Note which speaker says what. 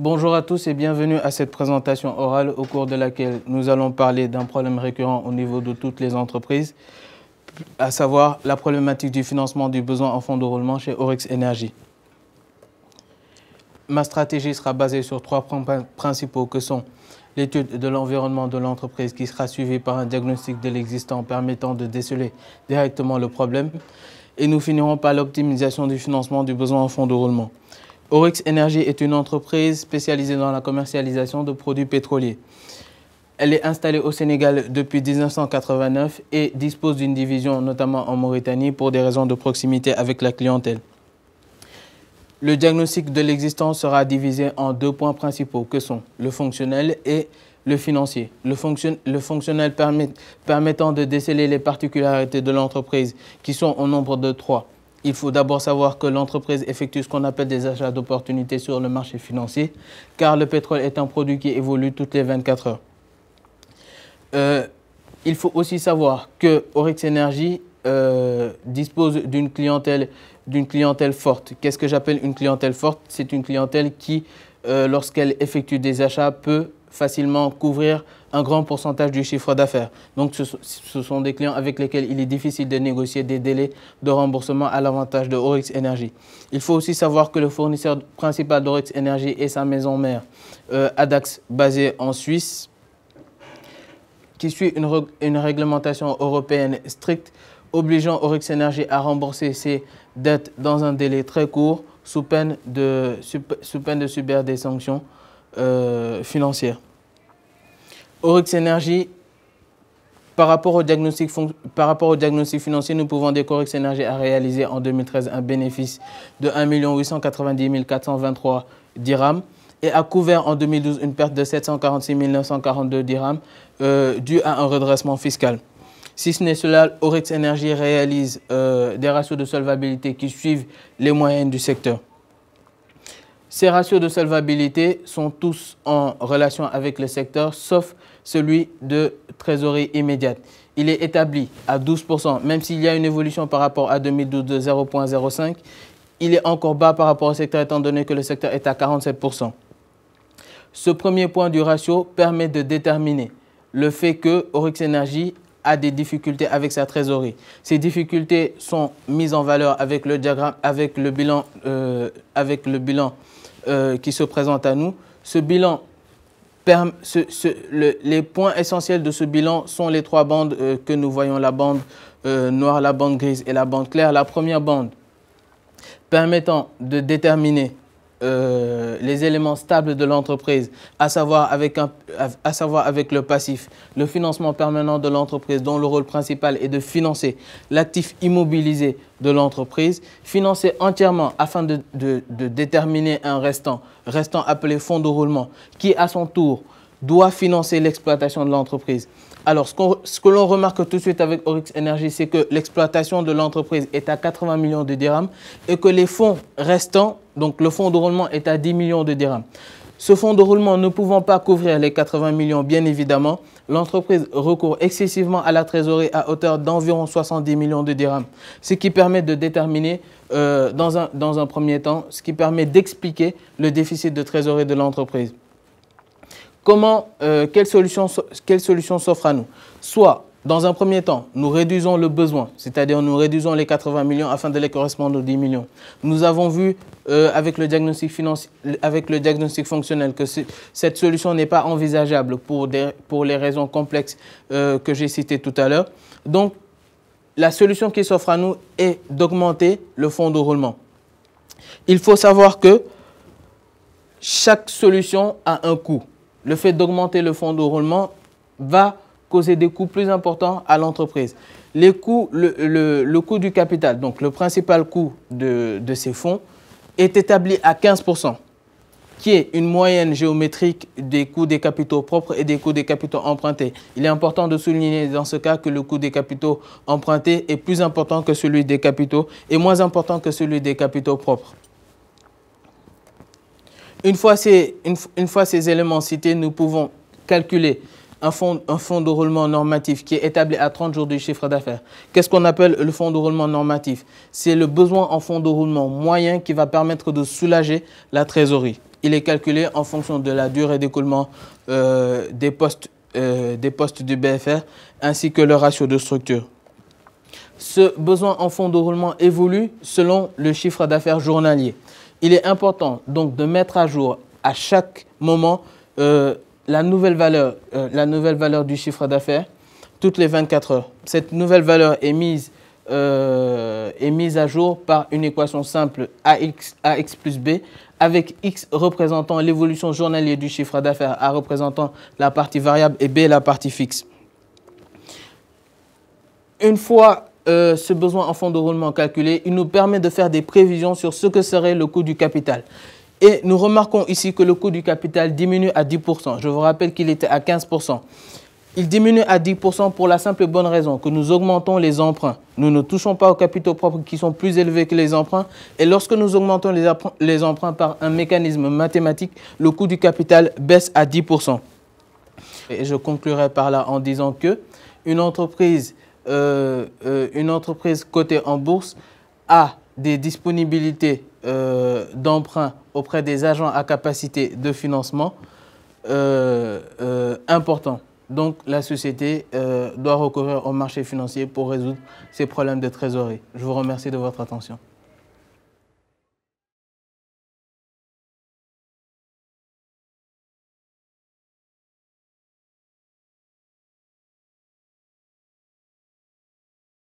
Speaker 1: Bonjour à tous et bienvenue à cette présentation orale au cours de laquelle nous allons parler d'un problème récurrent au niveau de toutes les entreprises, à savoir la problématique du financement du besoin en fonds de roulement chez Oryx Energy. Ma stratégie sera basée sur trois points principaux que sont l'étude de l'environnement de l'entreprise qui sera suivie par un diagnostic de l'existant permettant de déceler directement le problème et nous finirons par l'optimisation du financement du besoin en fonds de roulement. Oryx Energy est une entreprise spécialisée dans la commercialisation de produits pétroliers. Elle est installée au Sénégal depuis 1989 et dispose d'une division notamment en Mauritanie pour des raisons de proximité avec la clientèle. Le diagnostic de l'existant sera divisé en deux points principaux que sont le fonctionnel et le financier. Le fonctionnel permettant de déceler les particularités de l'entreprise qui sont au nombre de trois. Il faut d'abord savoir que l'entreprise effectue ce qu'on appelle des achats d'opportunités sur le marché financier, car le pétrole est un produit qui évolue toutes les 24 heures. Il faut aussi savoir que Oryx Energy dispose d'une clientèle forte. Qu'est-ce que j'appelle une clientèle forte? C'est une clientèle qui, lorsqu'elle effectue des achats, peut facilement couvrir un grand pourcentage du chiffre d'affaires. Donc ce sont des clients avec lesquels il est difficile de négocier des délais de remboursement à l'avantage de Oryx Energy. Il faut aussi savoir que le fournisseur principal d'Oryx Energy est sa maison mère, Adax, basée en Suisse, qui suit une réglementation européenne stricte, obligeant Oryx Energy à rembourser ses dettes dans un délai très court, sous peine de subir des sanctions financières. Oryx Energy, par rapport au diagnostic financier, nous pouvons dire qu'Oryx Energy a réalisé en 2013 un bénéfice de 1 890 423 dirhams et a couvert en 2012 une perte de 746 942 dirhams due à un redressement fiscal. Si ce n'est cela, Oryx Energy réalise des ratios de solvabilité qui suivent les moyennes du secteur. Ces ratios de solvabilité sont tous en relation avec le secteur, sauf celui de trésorerie immédiate. Il est établi à 12%, même s'il y a une évolution par rapport à 2012 de 0,05, il est encore bas par rapport au secteur étant donné que le secteur est à 47%. Ce premier point du ratio permet de déterminer le fait que Oryx Energy a des difficultés avec sa trésorerie. Ces difficultés sont mises en valeur avec le diagramme, avec le bilan qui se présente à nous. Ce bilan, les points essentiels de ce bilan sont les trois bandes que nous voyons, la bande noire, la bande grise et la bande claire. La première bande permettant de déterminer les éléments stables de l'entreprise, à savoir avec le passif, le financement permanent de l'entreprise dont le rôle principal est de financer l'actif immobilisé de l'entreprise, financer entièrement afin de déterminer un restant appelé fonds de roulement qui à son tour doit financer l'exploitation de l'entreprise. Alors, ce que l'on remarque tout de suite avec Oryx Energy, c'est que l'exploitation de l'entreprise est à 80 millions de dirhams et que les fonds restants, donc le fonds de roulement est à 10 millions de dirhams. Ce fonds de roulement ne pouvant pas couvrir les 80 millions, bien évidemment, l'entreprise recourt excessivement à la trésorerie à hauteur d'environ 70 millions de dirhams, ce qui permet de déterminer, dans un premier temps, ce qui permet d'expliquer le déficit de trésorerie de l'entreprise. Quelle solution s'offre à nous? Soit, dans un premier temps, nous réduisons le besoin, c'est-à-dire nous réduisons les 80 millions afin de les correspondre aux 10 millions. Nous avons vu avec le diagnostic fonctionnel que cette solution n'est pas envisageable pour les raisons complexes que j'ai citées tout à l'heure. Donc, la solution qui s'offre à nous est d'augmenter le fonds de roulement. Il faut savoir que chaque solution a un coût. Le fait d'augmenter le fonds de roulement va causer des coûts plus importants à l'entreprise. Le coût du capital, donc le principal coût de ces fonds, est établi à 15%, qui est une moyenne géométrique des coûts des capitaux propres et des coûts des capitaux empruntés. Il est important de souligner dans ce cas que le coût des capitaux empruntés est plus important que celui des capitaux et moins important que celui des capitaux propres. Une fois ces éléments cités, nous pouvons calculer un fonds de roulement normatif qui est établi à 30 jours du chiffre d'affaires. Qu'est-ce qu'on appelle le fonds de roulement normatif? C'est le besoin en fonds de roulement moyen qui va permettre de soulager la trésorerie. Il est calculé en fonction de la durée d'écoulement des postes du BFR ainsi que le ratio de structure. Ce besoin en fonds de roulement évolue selon le chiffre d'affaires journalier. Il est important donc de mettre à jour à chaque moment la nouvelle valeur du chiffre d'affaires toutes les 24 heures. Cette nouvelle valeur est mise à jour par une équation simple AX plus B, avec X représentant l'évolution journalière du chiffre d'affaires, A représentant la partie variable et B la partie fixe. Une fois ce besoin en fonds de roulement calculé, il nous permet de faire des prévisions sur ce que serait le coût du capital. Et nous remarquons ici que le coût du capital diminue à 10%. Je vous rappelle qu'il était à 15%. Il diminue à 10% pour la simple et bonne raison que nous augmentons les emprunts. Nous ne touchons pas aux capitaux propres qui sont plus élevés que les emprunts. Et lorsque nous augmentons les emprunts par un mécanisme mathématique, le coût du capital baisse à 10%. Et je conclurai par là en disant que une entreprise cotée en bourse a des disponibilités d'emprunt auprès des agents à capacité de financement importants. Donc la société doit recourir au marché financier pour résoudre ses problèmes de trésorerie. Je vous remercie de votre attention.